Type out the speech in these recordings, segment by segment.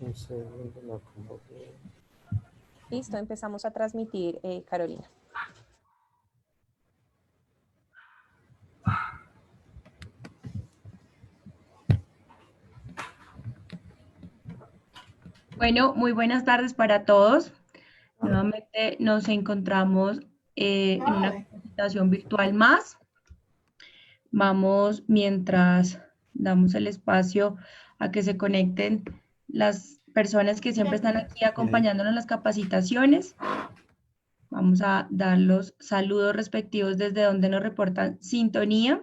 Un segundo, me acomodo. Listo, empezamos a transmitir, Carolina. Bueno, muy buenas tardes para todos. Nuevamente nos encontramos en una capacitación virtual más. Vamos, mientras damos el espacio a que se conecten las personas que siempre están aquí acompañándonos en las capacitaciones. Vamos a dar los saludos respectivos desde donde nos reportan sintonía.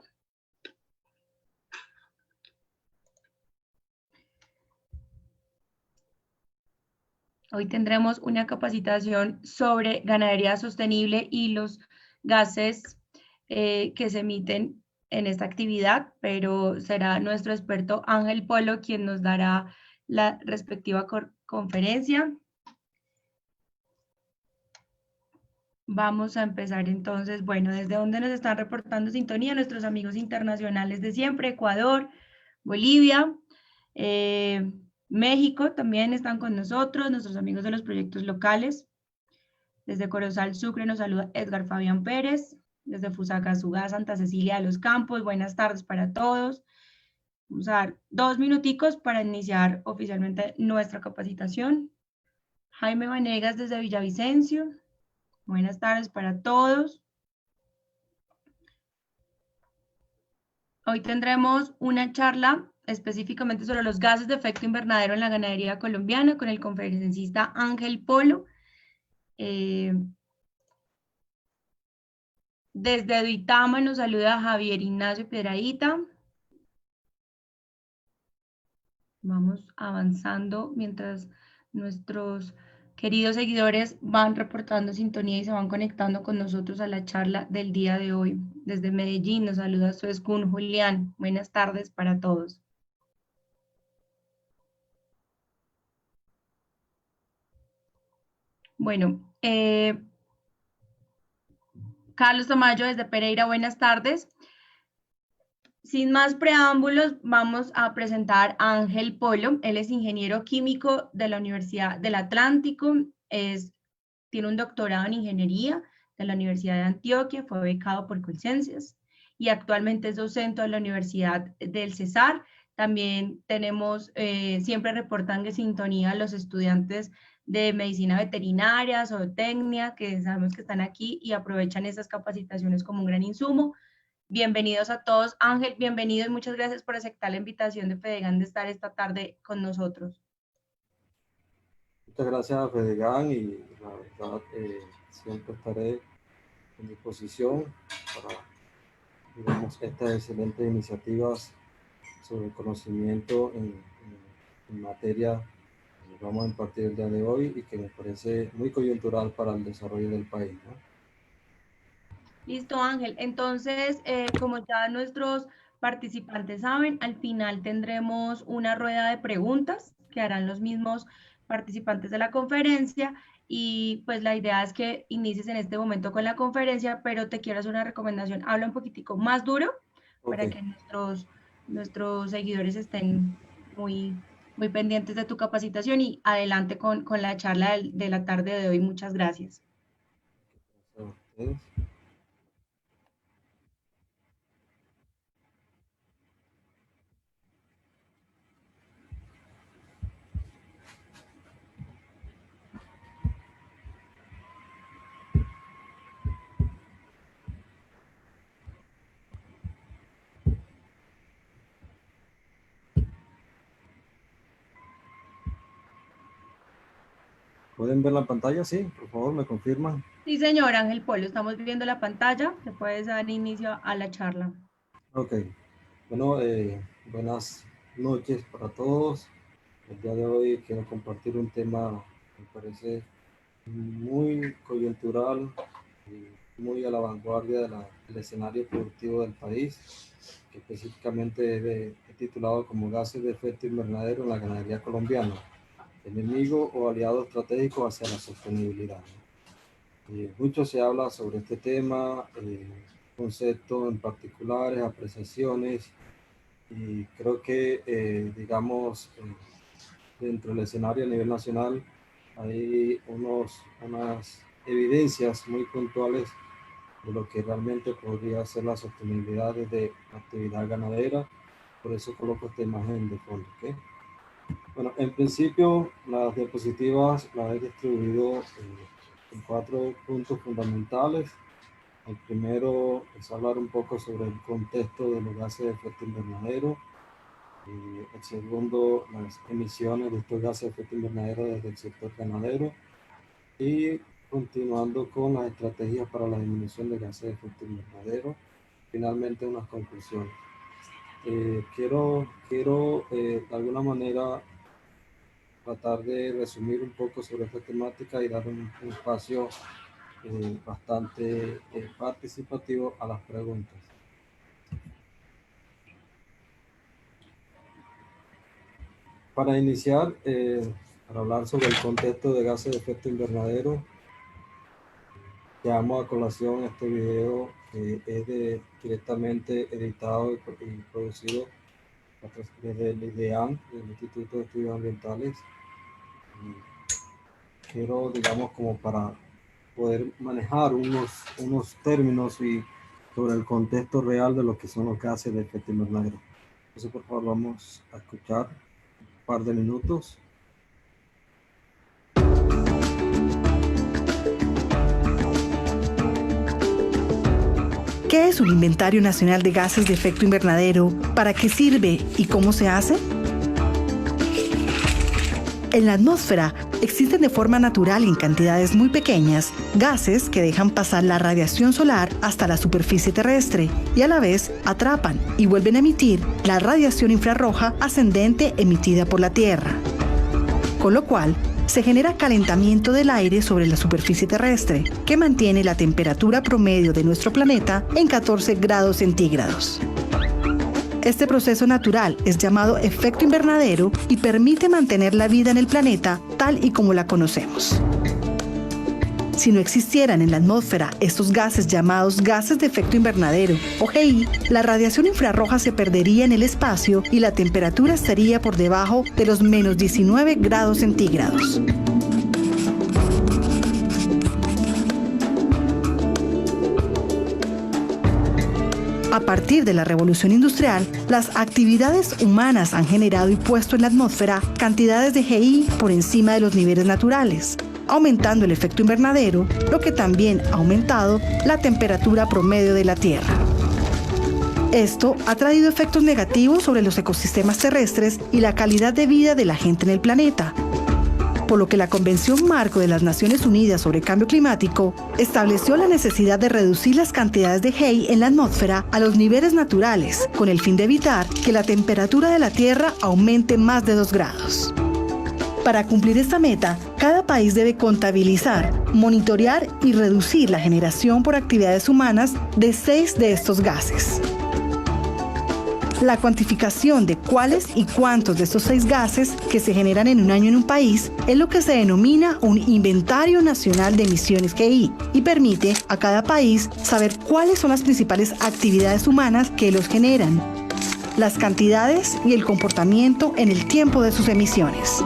Hoy tendremos una capacitación sobre ganadería sostenible y los gases que se emiten en esta actividad, pero será nuestro experto Ángel Polo quien nos dará la respectiva conferencia. Vamos a empezar entonces, bueno, desde donde nos están reportando sintonía nuestros amigos internacionales de siempre, Ecuador, Bolivia, México también están con nosotros, nuestros amigos de los proyectos locales. Desde Corozal, Sucre, nos saluda Edgar Fabián Pérez. Desde Fusagasugá, Santa Cecilia de los Campos, buenas tardes para todos. Vamos a dar 2 minuticos para iniciar oficialmente nuestra capacitación. Jaime Vanegas desde Villavicencio, buenas tardes para todos. Hoy tendremos una charla específicamente sobre los gases de efecto invernadero en la ganadería colombiana con el conferencista Ángel Polo. Desde Duitama nos saluda Javier Ignacio Piedrahita. Vamos avanzando mientras nuestros queridos seguidores van reportando sintonía y se van conectando con nosotros a la charla del día de hoy. Desde Medellín nos saluda Suezcun Julián. Buenas tardes para todos. Bueno, Carlos Tamayo desde Pereira, buenas tardes. Sin más preámbulos, vamos a presentar a Ángel Polo. Él es ingeniero químico de la Universidad del Atlántico, tiene un doctorado en ingeniería de la Universidad de Antioquia, fue becado por Colciencias y actualmente es docente de la Universidad del Cesar. También tenemos, siempre reportan de sintonía a los estudiantes de medicina veterinaria, zootecnia, que sabemos que están aquí y aprovechan esas capacitaciones como un gran insumo. Bienvenidos a todos. Ángel, bienvenido y muchas gracias por aceptar la invitación de Fedegan de estar esta tarde con nosotros. Muchas gracias a Fedegan y la verdad siempre estaré en disposición para, digamos, estas excelentes iniciativas sobre el conocimiento en materia que vamos a impartir el día de hoy y que me parece muy coyuntural para el desarrollo del país, ¿no? Listo, Ángel. Entonces, como ya nuestros participantes saben, al final tendremos una rueda de preguntas que harán los mismos participantes de la conferencia y pues la idea es que inicies en este momento con la conferencia, pero te quiero hacer una recomendación. Habla un poquitico más duro para Ok, que nuestros seguidores estén muy pendientes de tu capacitación y adelante con la charla de la tarde de hoy. Muchas gracias. a ustedes. ¿Pueden ver la pantalla? Sí, por favor, me confirman. Sí, señor Ángel Polo, estamos viendo la pantalla. Te puedes dar inicio a la charla. Ok, bueno, buenas noches para todos. El día de hoy quiero compartir un tema que me parece muy coyuntural y muy a la vanguardia del escenario productivo del país, que específicamente he titulado como gases de efecto invernadero en la ganadería colombiana, enemigo o aliado estratégico hacia la sostenibilidad. Mucho se habla sobre este tema, conceptos en particulares, apreciaciones, y creo que, digamos, dentro del escenario a nivel nacional hay unas evidencias muy puntuales de lo que realmente podría ser la sostenibilidad de la actividad ganadera. Por eso coloco esta imagen de fondo. ¿Okay? Bueno, en principio las diapositivas las he distribuido en 4 puntos fundamentales. El primero es hablar un poco sobre el contexto de los gases de efecto invernadero. El segundo, las emisiones de estos gases de efecto invernadero desde el sector ganadero. Y continuando con las estrategias para la disminución de gases de efecto invernadero. Finalmente, unas conclusiones. Quiero de alguna manera tratar de resumir un poco sobre esta temática y dar un espacio bastante participativo a las preguntas. Para iniciar, para hablar sobre el contexto de gases de efecto invernadero, llevamos a colación este video que es directamente editado y producido desde el IDEAM, del Instituto de Estudios Ambientales. Quiero, digamos, como para poder manejar unos términos y sobre el contexto real de lo que son los gases de efecto invernadero. Entonces, por favor, vamos a escuchar un par de minutos. ¿Qué es un inventario nacional de gases de efecto invernadero? ¿Para qué sirve y cómo se hace? En la atmósfera existen de forma natural y en cantidades muy pequeñas gases que dejan pasar la radiación solar hasta la superficie terrestre y a la vez atrapan y vuelven a emitir la radiación infrarroja ascendente emitida por la Tierra. Con lo cual, se genera calentamiento del aire sobre la superficie terrestre, que mantiene la temperatura promedio de nuestro planeta en 14 grados centígrados. Este proceso natural es llamado efecto invernadero y permite mantener la vida en el planeta tal y como la conocemos. Si no existieran en la atmósfera estos gases llamados gases de efecto invernadero o GI, la radiación infrarroja se perdería en el espacio y la temperatura estaría por debajo de los menos 19 grados centígrados. A partir de la revolución industrial, las actividades humanas han generado y puesto en la atmósfera cantidades de GI por encima de los niveles naturales, aumentando el efecto invernadero, lo que también ha aumentado la temperatura promedio de la Tierra. Esto ha traído efectos negativos sobre los ecosistemas terrestres y la calidad de vida de la gente en el planeta, por lo que la Convención Marco de las Naciones Unidas sobre Cambio Climático estableció la necesidad de reducir las cantidades de GI en la atmósfera a los niveles naturales, con el fin de evitar que la temperatura de la Tierra aumente más de 2 grados. Para cumplir esta meta, cada país debe contabilizar, monitorear y reducir la generación por actividades humanas de 6 de estos gases. La cuantificación de cuáles y cuántos de estos 6 gases que se generan en un año en un país es lo que se denomina un Inventario Nacional de Emisiones GI y permite a cada país saber cuáles son las principales actividades humanas que los generan, las cantidades y el comportamiento en el tiempo de sus emisiones.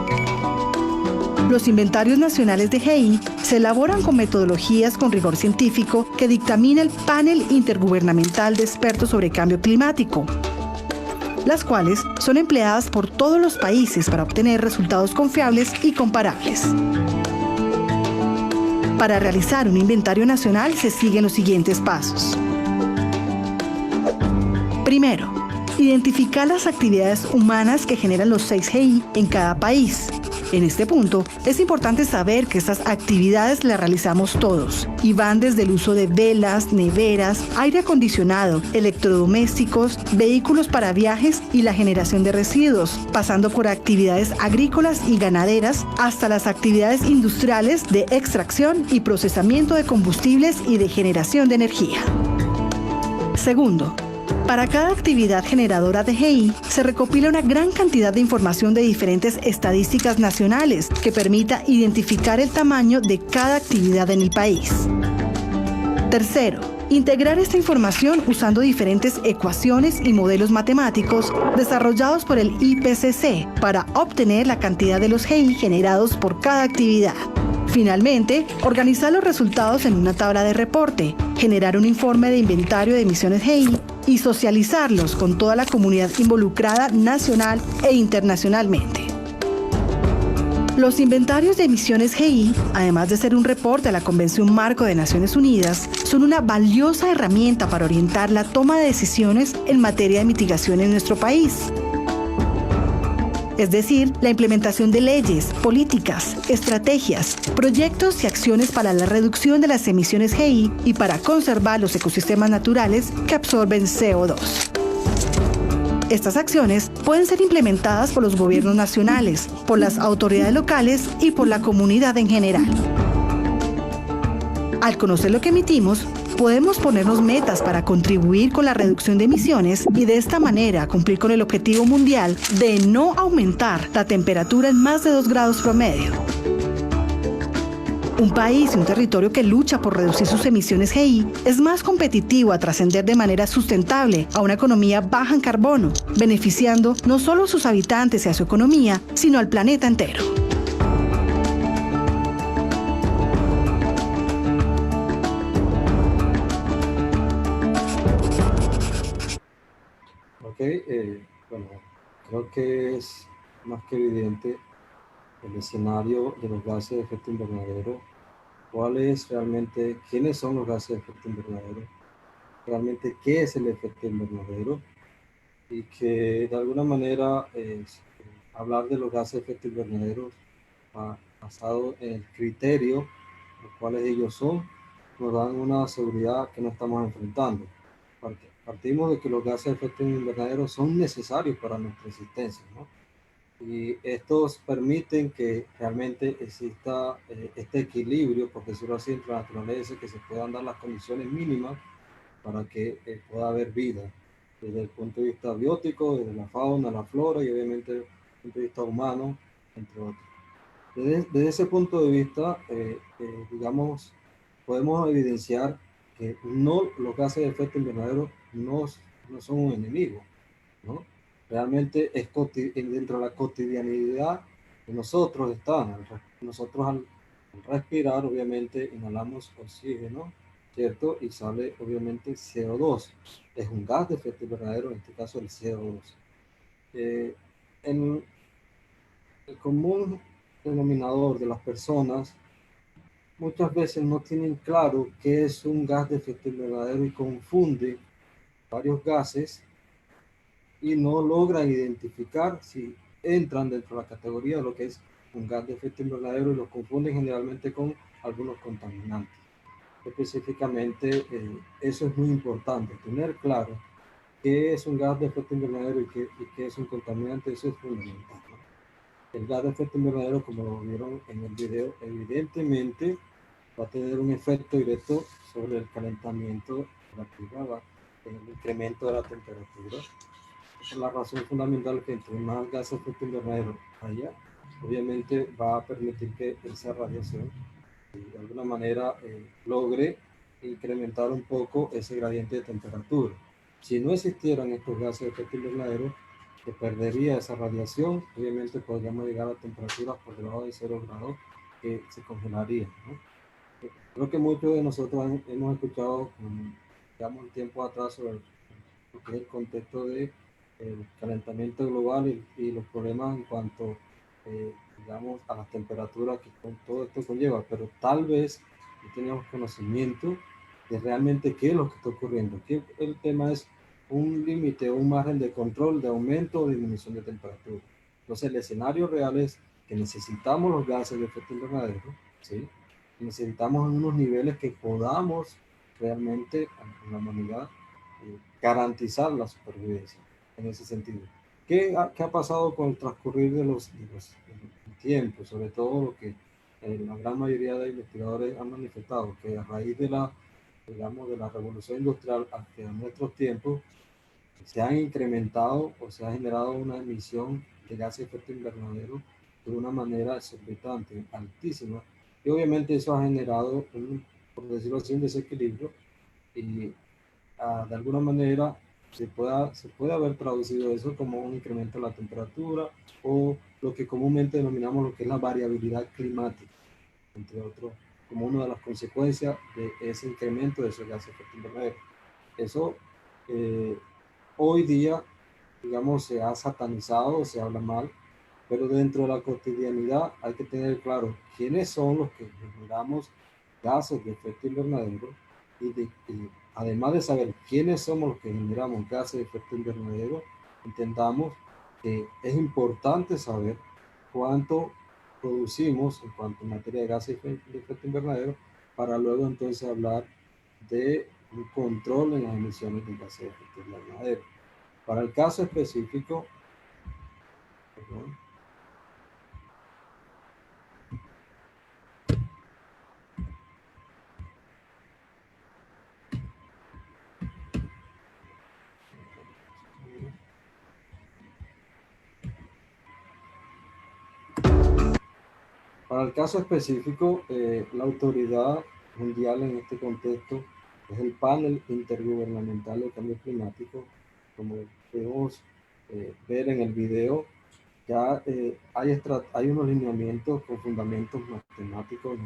Los inventarios nacionales de GI se elaboran con metodologías con rigor científico que dictamina el Panel Intergubernamental de Expertos sobre Cambio Climático, las cuales son empleadas por todos los países para obtener resultados confiables y comparables. Para realizar un inventario nacional se siguen los siguientes pasos. Primero, identificar las actividades humanas que generan los 6 GI en cada país. En este punto, es importante saber que estas actividades las realizamos todos y van desde el uso de velas, neveras, aire acondicionado, electrodomésticos, vehículos para viajes y la generación de residuos, pasando por actividades agrícolas y ganaderas hasta las actividades industriales de extracción y procesamiento de combustibles y de generación de energía. Segundo, para cada actividad generadora de GI se recopila una gran cantidad de información de diferentes estadísticas nacionales que permita identificar el tamaño de cada actividad en el país. Tercero, Integrar esta información usando diferentes ecuaciones y modelos matemáticos desarrollados por el IPCC para obtener la cantidad de los GI generados por cada actividad. Finalmente, organizar los resultados en una tabla de reporte, generar un informe de inventario de emisiones GI y socializarlos con toda la comunidad involucrada nacional e internacionalmente. Los inventarios de emisiones GI, además de ser un reporte a la Convención Marco de Naciones Unidas, son una valiosa herramienta para orientar la toma de decisiones en materia de mitigación en nuestro país. Es decir, la implementación de leyes, políticas, estrategias, proyectos y acciones para la reducción de las emisiones GI y para conservar los ecosistemas naturales que absorben CO2. Estas acciones pueden ser implementadas por los gobiernos nacionales, por las autoridades locales y por la comunidad en general. Al conocer lo que emitimos, podemos ponernos metas para contribuir con la reducción de emisiones y de esta manera cumplir con el objetivo mundial de no aumentar la temperatura en más de 2 grados promedio. Un país y un territorio que lucha por reducir sus emisiones GI es más competitivo a trascender de manera sustentable a una economía baja en carbono, beneficiando no solo a sus habitantes y a su economía, sino al planeta entero. Bueno, creo que es más que evidente el escenario de los gases de efecto invernadero, quiénes son los gases de efecto invernadero, realmente qué es el efecto invernadero, y que de alguna manera hablar de los gases de efecto invernadero basado en el criterio, los cuales ellos son, nos dan una seguridad que no estamos enfrentando. Partimos de que los gases de efecto invernadero son necesarios para nuestra existencia, ¿no? Y estos permiten que realmente exista este equilibrio, por decirlo así, entre la naturaleza, que se puedan dar las condiciones mínimas para que pueda haber vida, desde el punto de vista biótico, desde la fauna, la flora y obviamente desde el punto de vista humano, entre otros. Desde ese punto de vista, digamos, podemos evidenciar que los gases de efecto invernadero no son un enemigo, ¿no? Realmente es dentro de la cotidianidad de nosotros nosotros al respirar, obviamente, inhalamos oxígeno, ¿cierto? Y sale, obviamente, CO2. Es un gas de efecto invernadero, en este caso el CO2. En el común denominador de las personas muchas veces no tienen claro qué es un gas de efecto invernadero y confunden varios gases y no logran identificar si entran dentro de la categoría de lo que es un gas de efecto invernadero y lo confunden generalmente con algunos contaminantes. Específicamente, eso es muy importante, tener claro qué es un gas de efecto invernadero y qué es un contaminante. Eso es fundamental, ¿no? El gas de efecto invernadero, como lo vieron en el video, evidentemente va a tener un efecto directo sobre el calentamiento de la Tierra, en el incremento de la temperatura. Esa es la razón fundamental, que entre más gases de efecto invernadero haya, obviamente va a permitir que esa radiación de alguna manera logre incrementar un poco ese gradiente de temperatura. Si no existieran estos gases de efecto invernadero, se perdería esa radiación, obviamente podríamos llegar a temperaturas por debajo de 0 grados que se congelarían, ¿no? Creo que muchos de nosotros hemos escuchado, digamos, un tiempo atrás sobre lo que es el contexto del calentamiento global y los problemas en cuanto, digamos, a las temperaturas que todo esto conlleva, pero tal vez no tenemos conocimiento de realmente qué es lo que está ocurriendo. Aquí el tema es un límite o un margen de control de aumento o disminución de temperatura. Entonces el escenario real es que necesitamos los gases de efecto invernadero, ¿sí? Necesitamos unos niveles que podamos realmente en la humanidad garantizar la supervivencia en ese sentido. ¿Qué ha pasado con el transcurrir de los tiempos? Sobre todo lo que la gran mayoría de investigadores han manifestado, que a raíz de digamos, de la revolución industrial hacia nuestros tiempos, se han incrementado o se ha generado una emisión de gases de efecto invernadero de una manera exorbitante, altísima, y obviamente eso ha generado por decirlo así, un desequilibrio y de alguna manera se puede haber traducido eso como un incremento de la temperatura o lo que comúnmente denominamos lo que es la variabilidad climática, entre otros, como una de las consecuencias de ese incremento de esos gases de efecto invernadero. Eso hoy día, digamos, se ha satanizado, se habla mal, pero dentro de la cotidianidad hay que tener claro quiénes son los que generamos gases de efecto invernadero y además de saber quiénes somos los que generamos gases de efecto invernadero, entendamos que es importante saber cuánto producimos en cuanto a materia de gases de efecto invernadero para luego entonces hablar de un control en las emisiones de gases de efecto invernadero. Para el caso específico, perdón, para el caso específico, la autoridad mundial en este contexto es el Panel Intergubernamental de Cambio Climático. Como podemos ver en el video, ya hay unos lineamientos con fundamentos matemáticos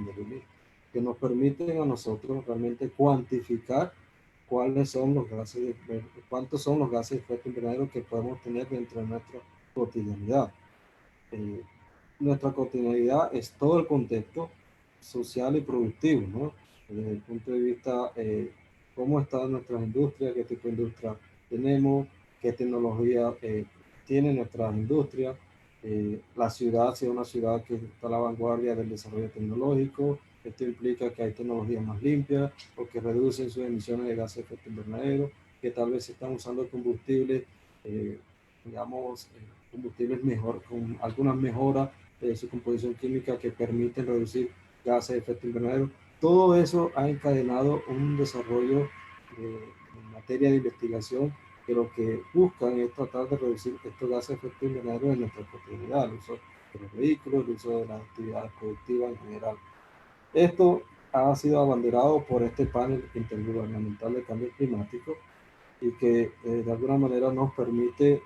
que nos permiten a nosotros realmente cuantificar cuáles son los gases, cuántos son los gases de efecto invernadero que podemos tener dentro de nuestra cotidianidad. Nuestra cotidianidad es todo el contexto social y productivo, ¿no? Desde el punto de vista, cómo están nuestras industrias, qué tipo de industria tenemos, qué tecnología tiene nuestras industrias, la ciudad, si es una ciudad que está a la vanguardia del desarrollo tecnológico, esto implica que hay tecnologías más limpias o que reducen sus emisiones de gases de efecto invernadero, que tal vez se están usando combustibles, digamos, combustibles mejor, con algunas mejoras de su composición química que permiten reducir gases de efecto invernadero. Todo eso ha encadenado un desarrollo en materia de investigación que lo que buscan es tratar de reducir estos gases de efecto invernadero en nuestra cotidianidad, el uso de los vehículos, el uso de las actividades productivas en general. Esto ha sido abanderado por este panel intergubernamental de cambio climático y que de alguna manera nos permite,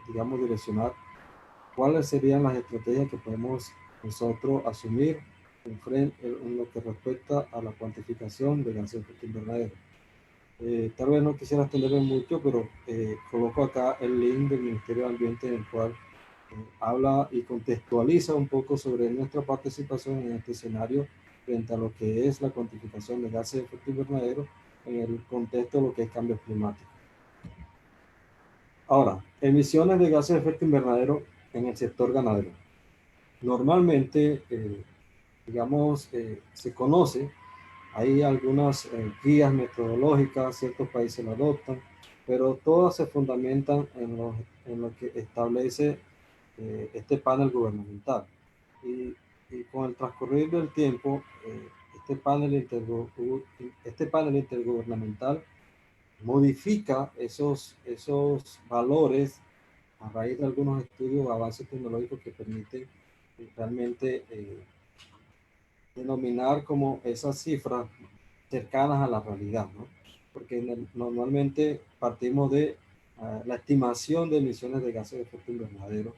digamos, direccionar cuáles serían las estrategias que podemos nosotros asumir en lo que respecta a la cuantificación de gases de efecto invernadero. Tal vez no quisiera extenderme mucho, pero coloco acá el link del Ministerio de Ambiente en el cual habla y contextualiza un poco sobre nuestra participación en este escenario frente a lo que es la cuantificación de gases de efecto invernadero en el contexto de lo que es cambio climático. Ahora, emisiones de gases de efecto invernadero en el sector ganadero. Normalmente, digamos, se conoce, hay algunas guías metodológicas, ciertos países lo adoptan, pero todas se fundamentan en lo que establece este panel gubernamental. Y con el transcurrir del tiempo, este panel intergubernamental modifica esos valores a raíz de algunos estudios o avances tecnológicos que permiten realmente denominar como esas cifras cercanas a la realidad, ¿no? Porque normalmente partimos de la estimación de emisiones de gases de efecto invernadero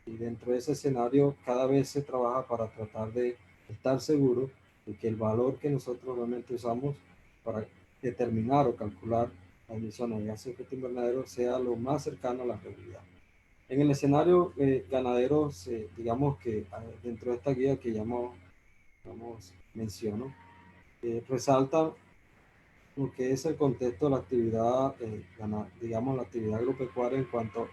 y dentro de ese escenario cada vez se trabaja para tratar de estar seguro de que el valor que nosotros realmente usamos para determinar o calcular las emisiones de gases de efecto invernadero sea lo más cercano a la realidad. En el escenario ganadero, digamos que dentro de esta guía que menciono, resalta lo que es el contexto de la actividad, digamos la actividad agropecuaria en cuanto a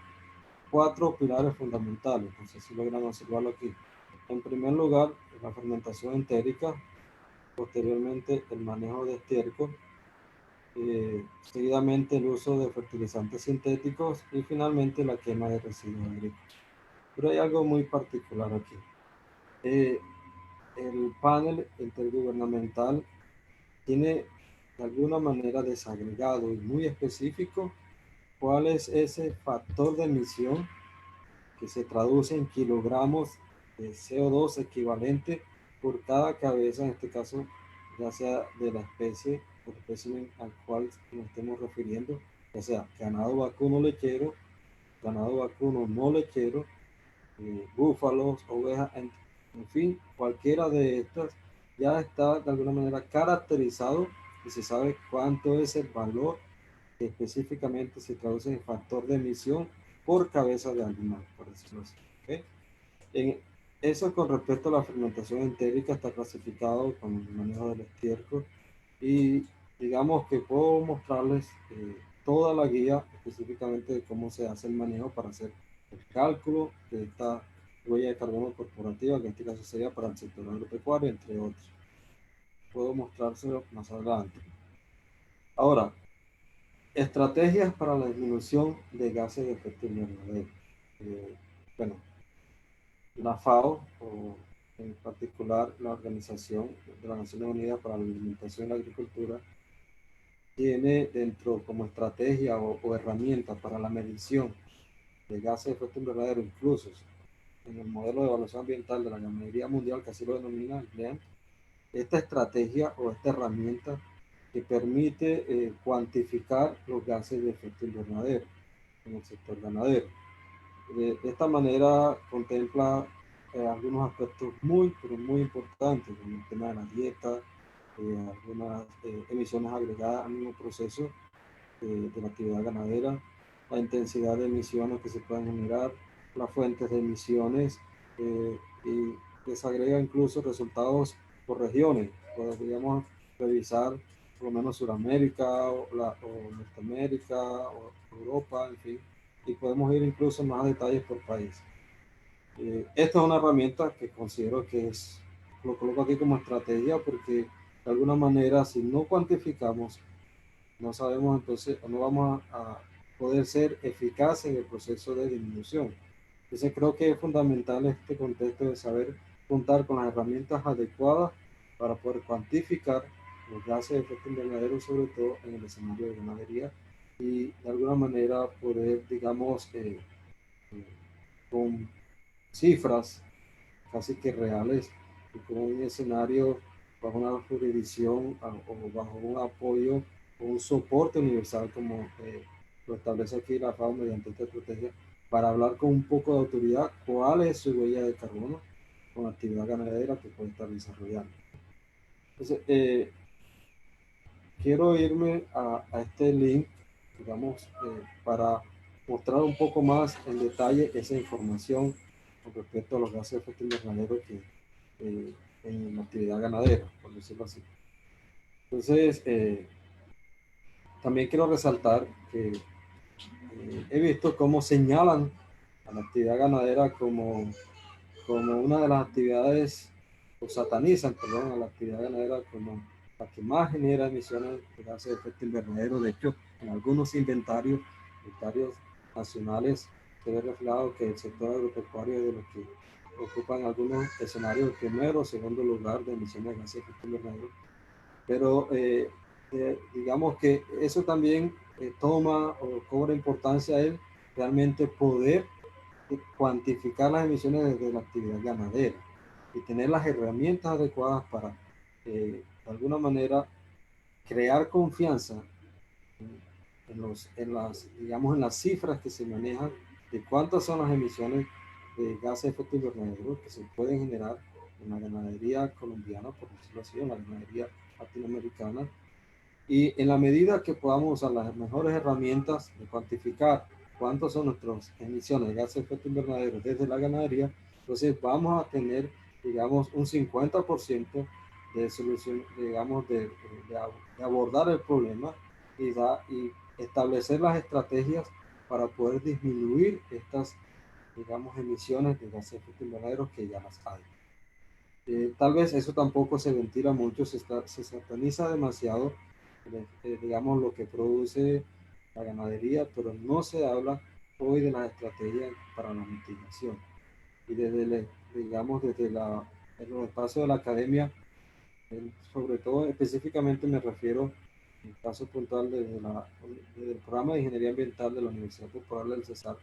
4 pilares fundamentales. No sé si logran observarlo aquí. En primer lugar, la fermentación entérica, posteriormente el manejo de estiércol, seguidamente el uso de fertilizantes sintéticos y finalmente la quema de residuos agrícolas. Pero hay algo muy particular aquí. El panel intergubernamental tiene de alguna manera desagregado y muy específico cuál es ese factor de emisión que se traduce en kilogramos de CO2 equivalente por cada cabeza, en este caso ya sea de la especie por espécimen al cual nos estemos refiriendo, ya sea ganado vacuno lechero, ganado vacuno no lechero, búfalos, ovejas, en fin, cualquiera de estas ya está de alguna manera caracterizado y se sabe cuánto es el valor que específicamente se traduce en factor de emisión por cabeza de animal, por decirlo así. ¿Okay? Eso con respecto a la fermentación entérica está clasificado con el manejo del estiércol y digamos que puedo mostrarles toda la guía específicamente de cómo se hace el manejo para hacer el cálculo de esta huella de carbono corporativa, que en este caso sería para el sector agropecuario, entre otros. Puedo mostrárselo más adelante. Ahora, estrategias para la disminución de gases de efecto invernadero. Bueno, la FAO, o en particular la Organización de las Naciones Unidas para la Alimentación y la Agricultura, tiene dentro como estrategia o herramienta para la medición de gases de efecto invernadero incluso en el modelo de evaluación ambiental de la ganadería mundial, que así lo denomina el GLEAN, esta estrategia o esta herramienta que permite cuantificar los gases de efecto invernadero en el sector ganadero. De esta manera contempla algunos aspectos pero muy importantes, como el tema de la dieta, algunas emisiones agregadas al mismo proceso de la actividad ganadera, la intensidad de emisiones que se pueden generar, las fuentes de emisiones y desagrega incluso resultados por regiones. Podríamos revisar por lo menos Sudamérica o Norteamérica o Europa, en fin, y podemos ir incluso más a detalles por país. Esta es una herramienta que considero que lo coloco aquí como estrategia porque de alguna manera si no cuantificamos no sabemos entonces, o no vamos a poder ser eficaces en el proceso de disminución. Entonces creo que es fundamental este contexto de saber contar con las herramientas adecuadas para poder cuantificar los gases de efecto invernadero, sobre todo en el escenario de ganadería, y de alguna manera poder, digamos, con cifras casi que reales y con un escenario bajo una jurisdicción o bajo un apoyo o un soporte universal como lo establece aquí la FAO mediante esta estrategia para hablar con un poco de autoridad cuál es su huella de carbono con la actividad ganadera que puede estar desarrollando. Entonces, quiero irme a este link, digamos, para mostrar un poco más en detalle esa información con respecto a los gases de efecto invernadero que en la actividad ganadera, por decirlo así. Entonces, también quiero resaltar que he visto cómo señalan a la actividad ganadera como una de las actividades, o satanizan, perdón, a la actividad ganadera como la que más genera emisiones de gases de efecto invernadero. De hecho, en algunos inventarios nacionales se ve reflejado que el sector agropecuario es de los que ocupan algunos escenarios primero o segundo lugar de emisiones de gases de efecto invernadero. Pero digamos que eso también toma o cobra importancia el realmente poder cuantificar las emisiones desde la actividad ganadera y tener las herramientas adecuadas para de alguna manera crear confianza en las cifras que se manejan de cuántas son las emisiones de gases de efecto invernadero que se pueden generar en la ganadería colombiana, por decirlo así, en la ganadería latinoamericana. Y en la medida que podamos usar las mejores herramientas de cuantificar cuántas son nuestras emisiones de gases de efecto invernadero desde la ganadería, entonces vamos a tener, digamos, un 50% de solución, digamos, de abordar el problema y establecer las estrategias para poder disminuir estas, digamos, emisiones de gases de efecto invernadero que ya las hay. Tal vez eso tampoco se ventila mucho, se sataniza demasiado, digamos, lo que produce la ganadería, pero no se habla hoy de las estrategias para la mitigación. Y digamos, desde el espacio de la academia, sobre todo específicamente me refiero en caso puntual desde el programa de Ingeniería Ambiental de la Universidad Popular del Cesar.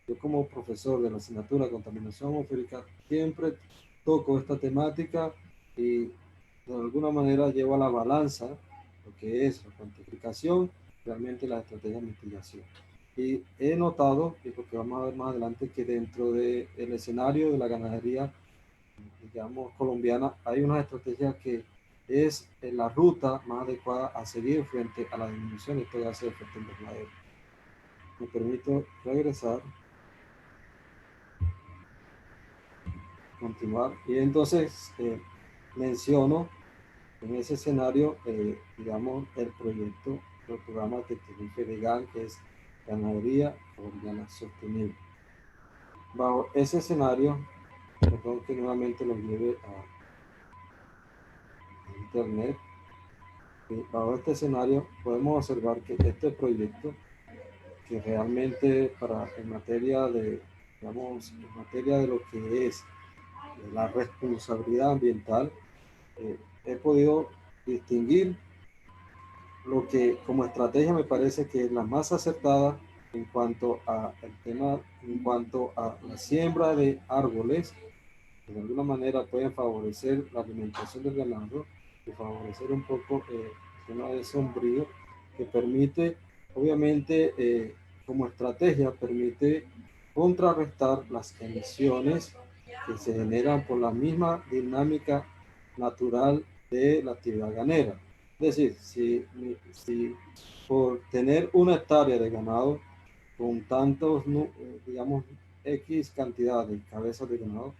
Yo como profesor de la asignatura de Contaminación Atmosférica siempre toco esta temática y de alguna manera llevo a la balanza lo que es la cuantificación, realmente las estrategias de mitigación. Y he notado, y lo que vamos a ver más adelante, que dentro del escenario de la ganadería, digamos, colombiana, hay una estrategia que es la ruta más adecuada a seguir frente a la disminución de estos gases de efecto invernadero. Me permito regresar, continuar, y entonces menciono en ese escenario, digamos, el proyecto, el programa que tiene FEDEGAN, que es Ganadería Colombiana Sostenible. Bajo ese escenario, perdón que nuevamente lo lleve a internet, bajo este escenario podemos observar que este proyecto, que realmente en materia de, digamos, en materia de lo que es la responsabilidad ambiental, he podido distinguir lo que como estrategia me parece que es la más acertada en cuanto a el tema, en cuanto a la siembra de árboles, que de alguna manera pueden favorecer la alimentación del ganado y favorecer un poco el tema del sombrío, que permite, obviamente, como estrategia, permite contrarrestar las emisiones que se generan por la misma dinámica natural de la actividad ganera. Es decir, si por tener una hectárea de ganado con tantos, digamos, X cantidad de cabezas de ganado,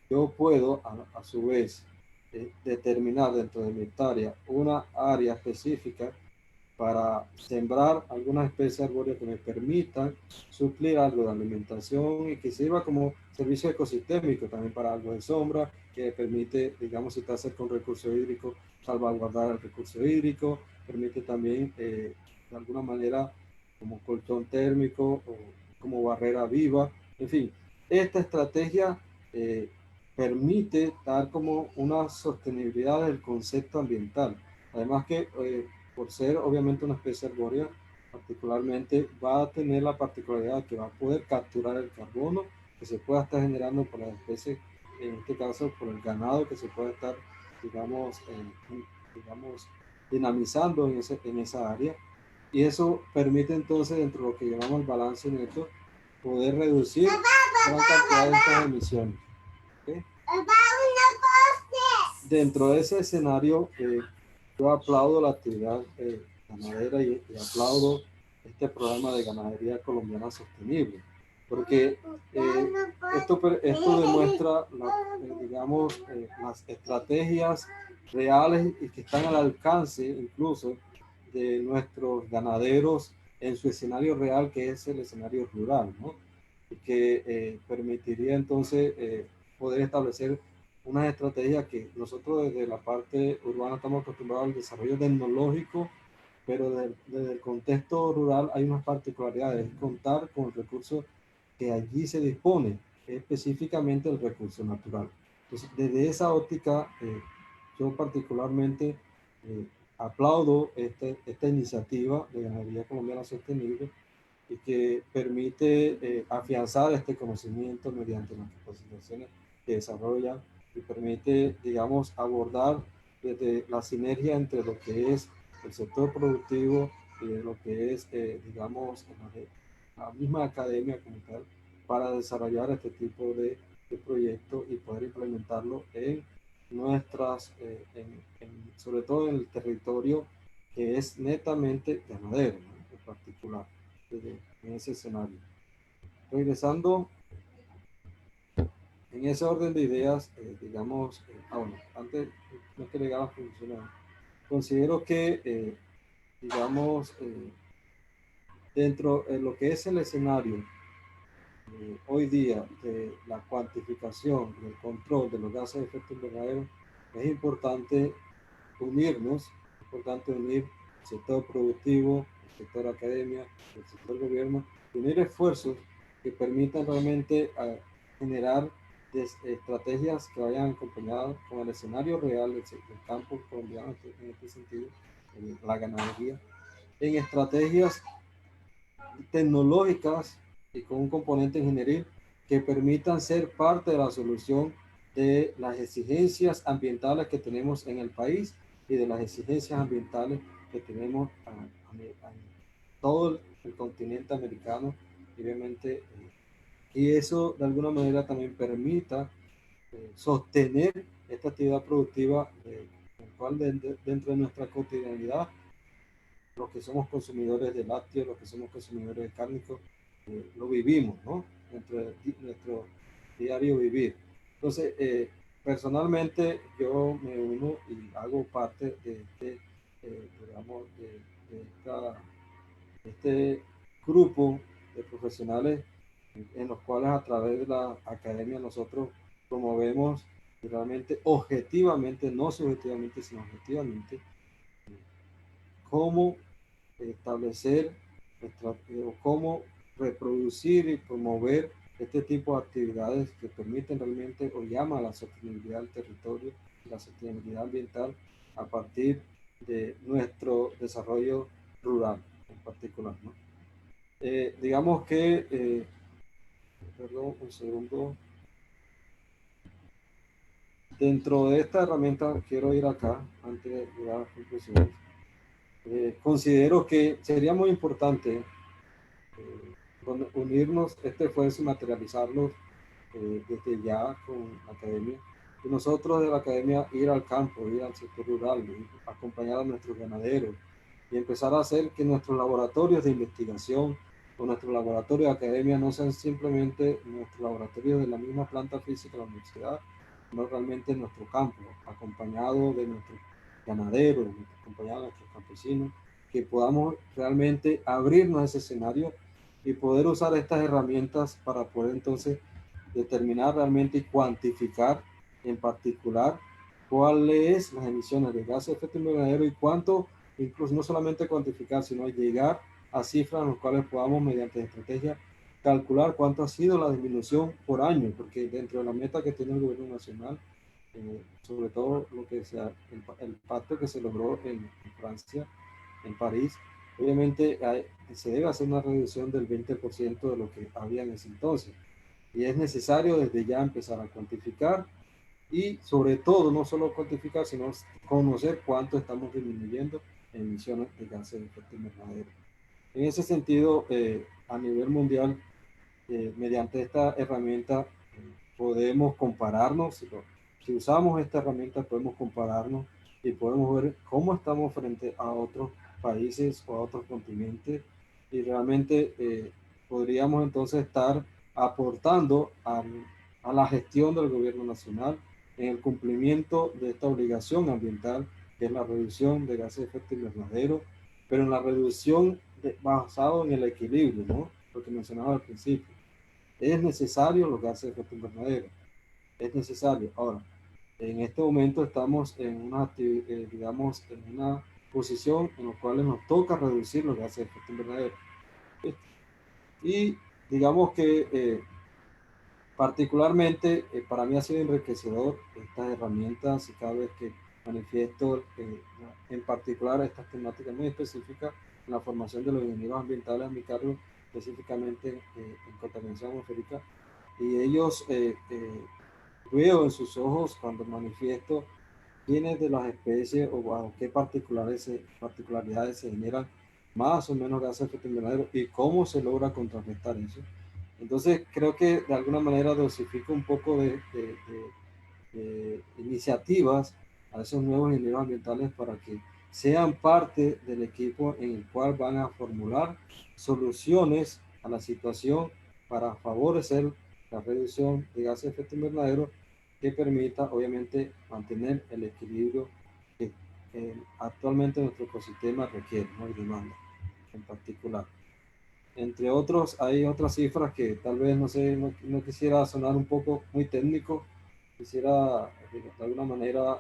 yo puedo a su vez determinar dentro de mi hectárea una área específica para sembrar algunas especies arbóreas que me permitan suplir algo de alimentación y que sirva como servicio ecosistémico también para algo de sombra, que permite, digamos, si está cerca un recurso hídrico, salvaguardar el recurso hídrico, permite también de alguna manera como colchón térmico o como barrera viva. En fin, esta estrategia permite dar como una sostenibilidad del concepto ambiental. Además que por ser obviamente una especie arbórea, particularmente va a tener la particularidad que va a poder capturar el carbono que se pueda estar generando por las especies, en este caso por el ganado que se pueda estar, digamos, digamos dinamizando en esa área. Y eso permite entonces, dentro de lo que llamamos el balance neto, poder reducir gran cantidad de estas emisiones. ¿Okay? Dentro de ese escenario, yo aplaudo la actividad ganadera y aplaudo este programa de ganadería colombiana sostenible, porque esto demuestra, digamos, las estrategias reales y que están al alcance incluso de nuestros ganaderos en su escenario real, que es el escenario rural, ¿no? Y que permitiría entonces poder establecer unas estrategias que nosotros desde la parte urbana estamos acostumbrados al desarrollo tecnológico, pero desde el contexto rural hay unas particularidades, contar con el recurso que allí se dispone, específicamente el recurso natural. Entonces, desde esa óptica, yo particularmente aplaudo esta iniciativa de Ganadería Colombiana Sostenible y que permite afianzar este conocimiento mediante las capacitaciones que desarrolla y permite, digamos, abordar desde la sinergia entre lo que es el sector productivo y lo que es, digamos, la misma academia como tal, para desarrollar este tipo de proyectos y poder implementarlo en nuestras, sobre todo en el territorio que es netamente ganadero, ¿no? En particular, en ese escenario. Regresando en ese orden de ideas, digamos, bueno, antes no que llegar a funcionar, considero que, digamos, dentro de lo que es el escenario hoy día de la cuantificación y el control de los gases de efecto invernadero, es importante unirnos, es importante unir el sector productivo, el sector academia, el sector gobierno, unir esfuerzos que permitan realmente generar estrategias que vayan acompañadas con el escenario real del campo colombiano en este sentido, en la ganadería, en estrategias tecnológicas y con un componente ingenieril que permitan ser parte de la solución de las exigencias ambientales que tenemos en el país y de las exigencias ambientales que tenemos a todo el continente americano, y obviamente y eso de alguna manera también permita sostener esta actividad productiva, el cual dentro de nuestra cotidianidad, los que somos consumidores de lácteos, los que somos consumidores de cárnicos, lo vivimos, ¿no? Dentro de nuestro diario vivir. Entonces, personalmente yo me uno y hago parte de digamos, de este grupo de profesionales en los cuales a través de la academia nosotros promovemos realmente objetivamente, no subjetivamente, sino objetivamente, cómo establecer o cómo reproducir y promover este tipo de actividades que permiten realmente o llaman a la sostenibilidad del territorio y la sostenibilidad ambiental a partir de nuestro desarrollo rural en particular, ¿no? Digamos que, perdón, un segundo. Dentro de esta herramienta, quiero ir acá, antes de llegar a las conclusiones. Considero que sería muy importante unirnos este esfuerzo y materializarlo desde ya con la academia. Y nosotros de la academia ir al campo, ir al sector rural, acompañar a nuestros ganaderos y empezar a hacer que nuestros laboratorios de investigación o nuestros laboratorios de academia no sean simplemente nuestros laboratorios de la misma planta física de la universidad, sino realmente en nuestro campo, acompañado de nuestros ganaderos, acompañado de nuestros campesinos, que podamos realmente abrirnos a ese escenario y poder usar estas herramientas para poder entonces determinar realmente y cuantificar en particular cuáles las emisiones de gases de efecto invernadero y cuánto, incluso no solamente cuantificar, sino llegar a cifras en las cuales podamos, mediante estrategia, calcular cuánto ha sido la disminución por año, porque dentro de la meta que tiene el gobierno nacional, sobre todo lo que sea el pacto que se logró en Francia, en París, obviamente se debe hacer una reducción del 20% de lo que había en ese entonces. Y es necesario desde ya empezar a cuantificar y sobre todo no solo cuantificar, sino conocer cuánto estamos disminuyendo en emisiones de gases de efecto invernadero. En ese sentido, a nivel mundial, mediante esta herramienta podemos compararnos, si usamos esta herramienta podemos compararnos y podemos ver cómo estamos frente a otros países o a otros continentes y realmente podríamos entonces estar aportando a la gestión del gobierno nacional en el cumplimiento de esta obligación ambiental, que es la reducción de gases de efecto invernadero, pero en la reducción basado en el equilibrio, ¿no? Lo que mencionaba al principio. Es necesario los gases de efecto invernadero, es necesario. Ahora, en este momento estamos en una, digamos, en una posición en la cual nos toca reducir los gases de efecto invernadero. Y digamos que particularmente para mí ha sido enriquecedor estas herramientas y cada vez que manifiesto en particular estas temáticas muy específicas en la formación de los ingenieros ambientales a mi cargo, específicamente en contaminación atmosférica, y ellos veo en sus ojos cuando manifiesto quiénes de las especies o qué particularidades se generan más o menos gases de efecto invernadero y cómo se logra contrarrestar eso. Entonces creo que de alguna manera dosifico un poco de iniciativas a esos nuevos ingenieros ambientales para que sean parte del equipo en el cual van a formular soluciones a la situación para favorecer la reducción de gases de efecto invernadero que permita obviamente mantener el equilibrio que actualmente nuestro ecosistema requiere, ¿no? Y demanda en particular. Entre otros, hay otras cifras que tal vez, no sé, no quisiera sonar un poco muy técnico, quisiera de alguna manera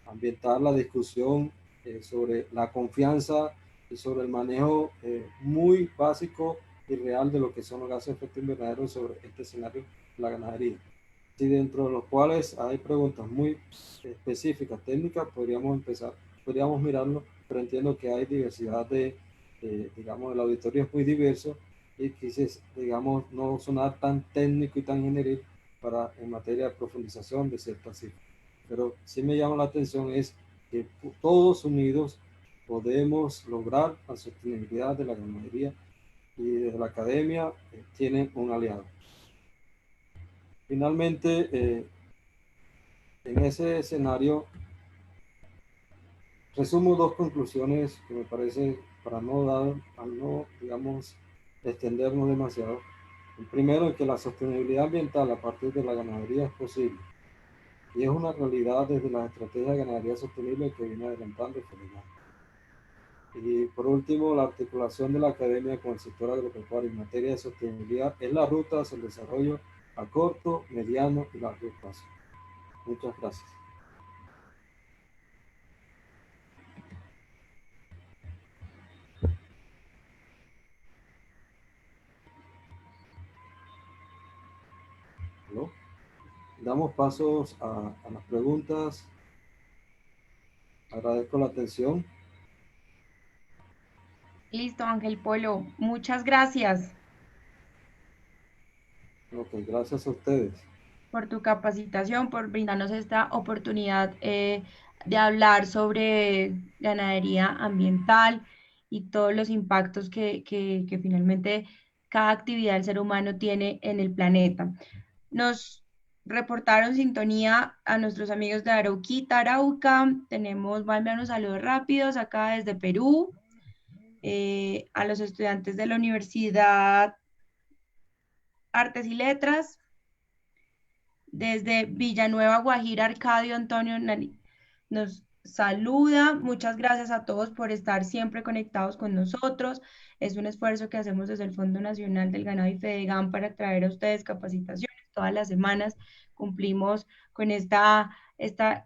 ambientar la discusión sobre la confianza y sobre el manejo muy básico y real de lo que son los gases de efecto invernadero sobre este escenario de la ganadería. Y dentro de los cuales hay preguntas muy específicas, técnicas, podríamos mirarlo, pero entiendo que hay diversidad digamos, el auditorio es muy diverso y quizás, digamos, no sonar tan técnico y tan genérico en materia de profundización de ciertas cifras. Pero sí me llama la atención es que todos unidos podemos lograr la sostenibilidad de la ganadería y desde la academia tienen un aliado. Finalmente, en ese escenario, resumo dos conclusiones que me parece para no, digamos, extendernos demasiado. El primero es que la sostenibilidad ambiental a partir de la ganadería es posible y es una realidad desde la estrategia de ganadería sostenible que viene adelantando FEDEGAN. Y por último, la articulación de la academia con el sector agropecuario en materia de sostenibilidad es la ruta hacia el desarrollo a corto, mediano y largo plazo. Muchas gracias. ¿No? Damos pasos a las preguntas. Agradezco la atención. Listo, Ángel Polo. Muchas gracias Ok, gracias a ustedes. por tu capacitación, por brindarnos esta oportunidad de hablar sobre ganadería ambiental y todos los impactos que finalmente cada actividad del ser humano tiene en el planeta. Nos reportaron sintonía a nuestros amigos de Arauquita, Arauca. Voy a enviar unos saludos rápidos acá desde Perú, a los estudiantes de la Universidad Artes y Letras. Desde Villanueva, Guajira, Arcadio Antonio nos saluda. Muchas gracias a todos por estar siempre conectados con nosotros. Es un esfuerzo que hacemos desde el Fondo Nacional del Ganado y FEDEGAN para traer a ustedes capacitaciones. Todas las semanas cumplimos con esta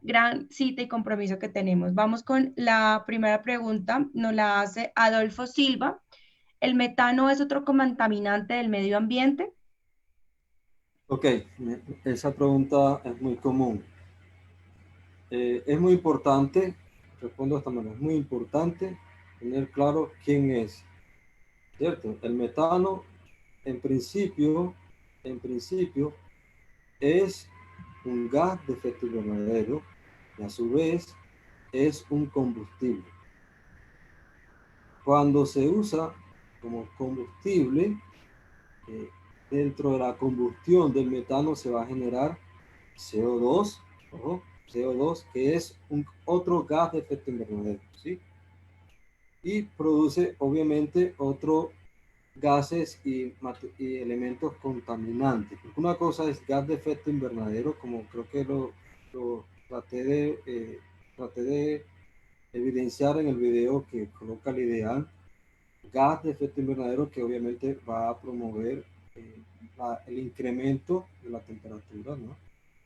gran cita y compromiso que tenemos. Vamos con la primera pregunta. Nos la hace Adolfo Silva. ¿El metano es otro contaminante del medio ambiente? Ok, esa pregunta es muy común. Es muy importante, respondo de esta manera, es muy importante tener claro quién es, ¿cierto? El metano, en principio, es un gas de efecto invernadero y a su vez es un combustible. Cuando se usa como combustible, dentro de la combustión del metano se va a generar CO2, ojo, CO2, que es otro gas de efecto invernadero, ¿sí? Y produce obviamente otros gases y elementos contaminantes. Porque una cosa es gas de efecto invernadero, como creo que lo traté de evidenciar en el video que coloca el ideal. Gas de efecto invernadero que obviamente va a promover el incremento de la temperatura, ¿no?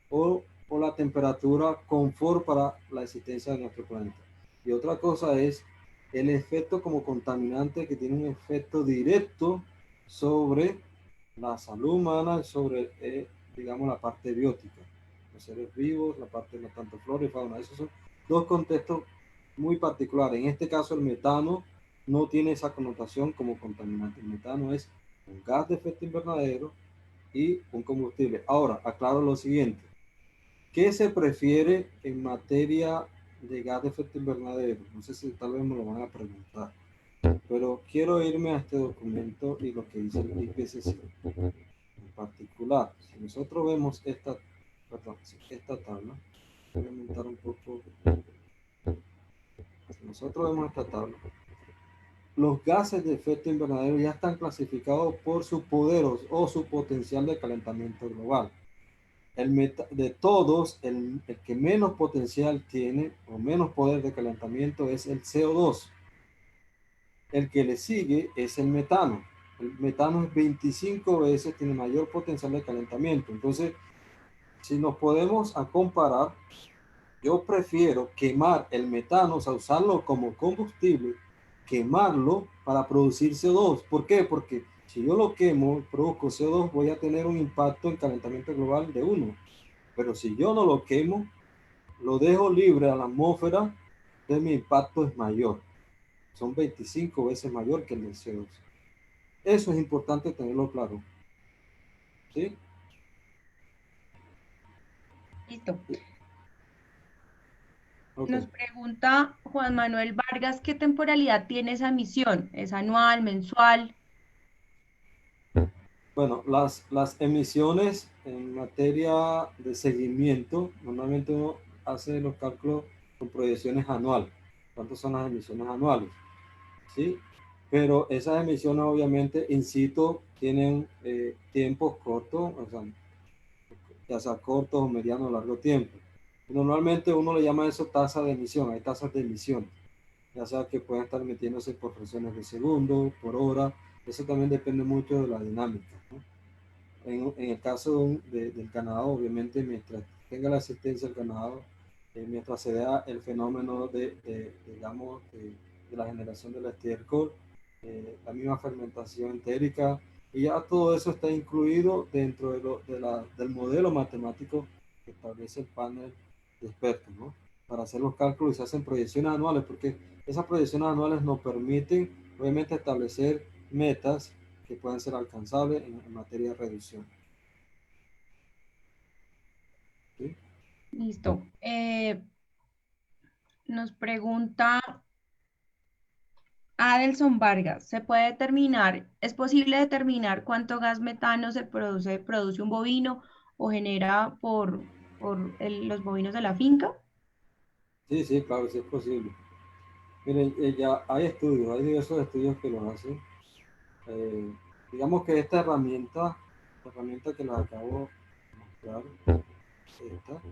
O la temperatura confort para la existencia de nuestro planeta. Y otra cosa es el efecto como contaminante que tiene un efecto directo sobre la salud humana, sobre, digamos, la parte biótica, los seres vivos, la parte de tanto flora y fauna. Esos son dos contextos muy particulares. En este caso, el metano no tiene esa connotación como contaminante. El metano es un gas de efecto invernadero y un combustible. Ahora, aclaro lo siguiente. ¿Qué se prefiere en materia de gas de efecto invernadero? No sé si tal vez me lo van a preguntar, pero quiero irme a este documento y lo que dice el IPCC en particular. Si nosotros vemos esta tabla, voy a aumentar un poco. Si nosotros vemos esta tabla, los gases de efecto invernadero ya están clasificados por su poder o su potencial de calentamiento global. De todos, el que menos potencial tiene o menos poder de calentamiento es el CO2. El que le sigue es el metano. El metano es 25 veces, tiene mayor potencial de calentamiento. Entonces, si nos podemos comparar, yo prefiero quemar el metano, o sea, usarlo como combustible, quemarlo para producir CO2. ¿Por qué? Porque si yo lo quemo, produzco CO2, voy a tener un impacto en calentamiento global de 1. Pero si yo no lo quemo, lo dejo libre a la atmósfera, entonces mi impacto es mayor. Son 25 veces mayor que el del CO2. Eso es importante tenerlo claro. ¿Sí? Listo. Ok. Nos pregunta Juan Manuel Vargas, ¿qué temporalidad tiene esa emisión? ¿Es anual, mensual? Bueno, las emisiones en materia de seguimiento, normalmente uno hace los cálculos con proyecciones anuales. ¿Cuántas son las emisiones anuales? ¿Sí? Pero esas emisiones obviamente in situ tienen tiempos cortos, o sea, ya sea cortos o mediano o largo tiempo. Normalmente uno le llama eso tasa de emisión, hay tasas de emisión, ya sea que pueden estar metiéndose por fracciones de segundo, por hora, eso también depende mucho de la dinámica, ¿no? En el caso del ganado, obviamente, mientras tenga la asistencia del ganado, mientras se vea el fenómeno digamos, de la generación del estiércol, la misma fermentación entérica, y ya todo eso está incluido dentro del modelo matemático que establece el panel de expertos, ¿no? Para hacer los cálculos y se hacen proyecciones anuales, porque esas proyecciones anuales nos permiten, obviamente, establecer metas que pueden ser alcanzables en materia de reducción. ¿Sí? Listo. Nos pregunta Adelson Vargas, ¿es posible determinar cuánto gas metano produce un bovino o genera por los bovinos de la finca? Sí, sí, claro, sí es posible. Miren, ya hay estudios, hay diversos estudios que lo hacen. Digamos que la herramienta que les acabo de mostrar, esta,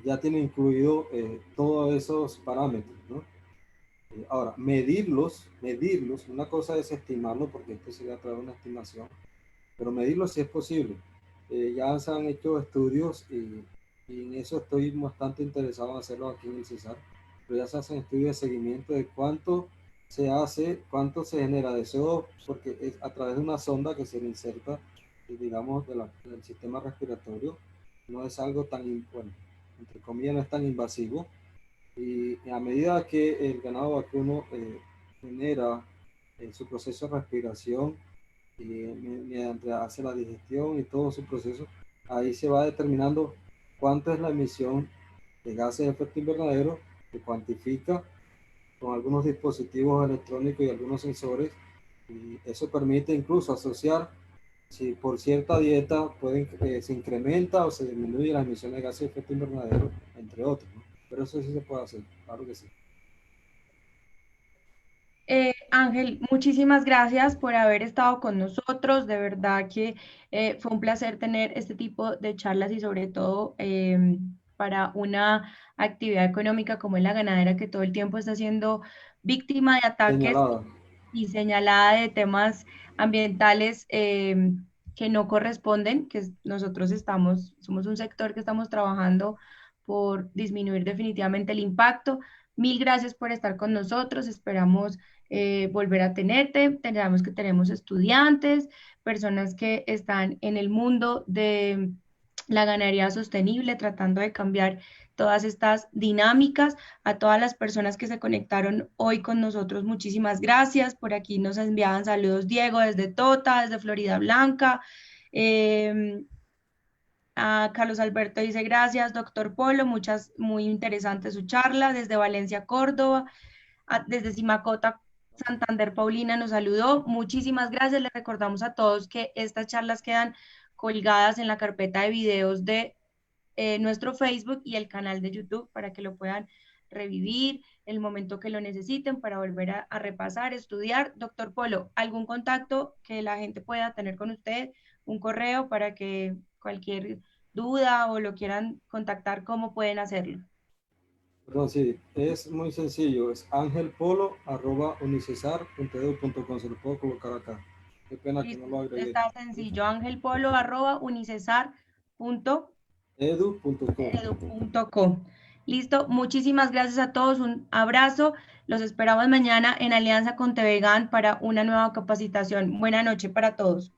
ya tiene incluido todos esos parámetros, ¿no? Ahora, medirlos, una cosa es estimarlo, porque esto sería a través de una estimación, pero medirlo sí es posible. Ya se han hecho estudios y en eso estoy bastante interesado en hacerlo aquí en el CESAR, pero ya se hacen estudios de seguimiento de cuánto se hace, cuánto se genera de CO2, porque es a través de una sonda que se le inserta, digamos, del sistema respiratorio. No es algo tan, bueno, entre comillas, no es tan invasivo, y a medida que el ganado vacuno genera su proceso de respiración, y mediante hace la digestión y todo su proceso, ahí se va determinando cuánto es la emisión de gases de efecto invernadero, que cuantifica con algunos dispositivos electrónicos y algunos sensores, y eso permite incluso asociar si por cierta dieta se incrementa o se disminuye la emisión de gases de efecto invernadero, entre otros, ¿no? Pero eso sí se puede hacer, claro que sí. Ángel, muchísimas gracias por haber estado con nosotros. De verdad que fue un placer tener este tipo de charlas y sobre todo para una actividad económica como es la ganadera, que todo el tiempo está siendo víctima de ataques Señalada. y señalada de temas ambientales que no corresponden, nosotros somos un sector que estamos trabajando por disminuir definitivamente el impacto. Mil gracias por estar con nosotros. Esperamos volver a tenerte. Tenemos que tenemos estudiantes, personas que están en el mundo de la ganadería sostenible, tratando de cambiar todas estas dinámicas. A todas las personas que se conectaron hoy con nosotros, muchísimas gracias. Por aquí nos enviaban saludos Diego desde Tota, desde Florida Blanca. A Carlos Alberto dice gracias, doctor Polo, muy interesante su charla. Desde Valencia, Córdoba, desde Simacota, Santander, Paulina nos saludó. Muchísimas gracias. Les recordamos a todos que estas charlas quedan colgadas en la carpeta de videos de nuestro Facebook y el canal de YouTube para que lo puedan revivir el momento que lo necesiten para volver a repasar, estudiar. Doctor Polo, ¿algún contacto que la gente pueda tener con usted? Un correo para que cualquier duda o lo quieran contactar, ¿cómo pueden hacerlo? Perdón, sí, es muy sencillo, es angelpolo@unicesar.edu.com, se lo puedo colocar acá. Qué pena que no lo agregué. Está sencillo, angelpolo@unicesar.edu.com. Edu.com. Listo, muchísimas gracias a todos, un abrazo, los esperamos mañana en alianza con TVGAN para una nueva capacitación. Buena noche para todos.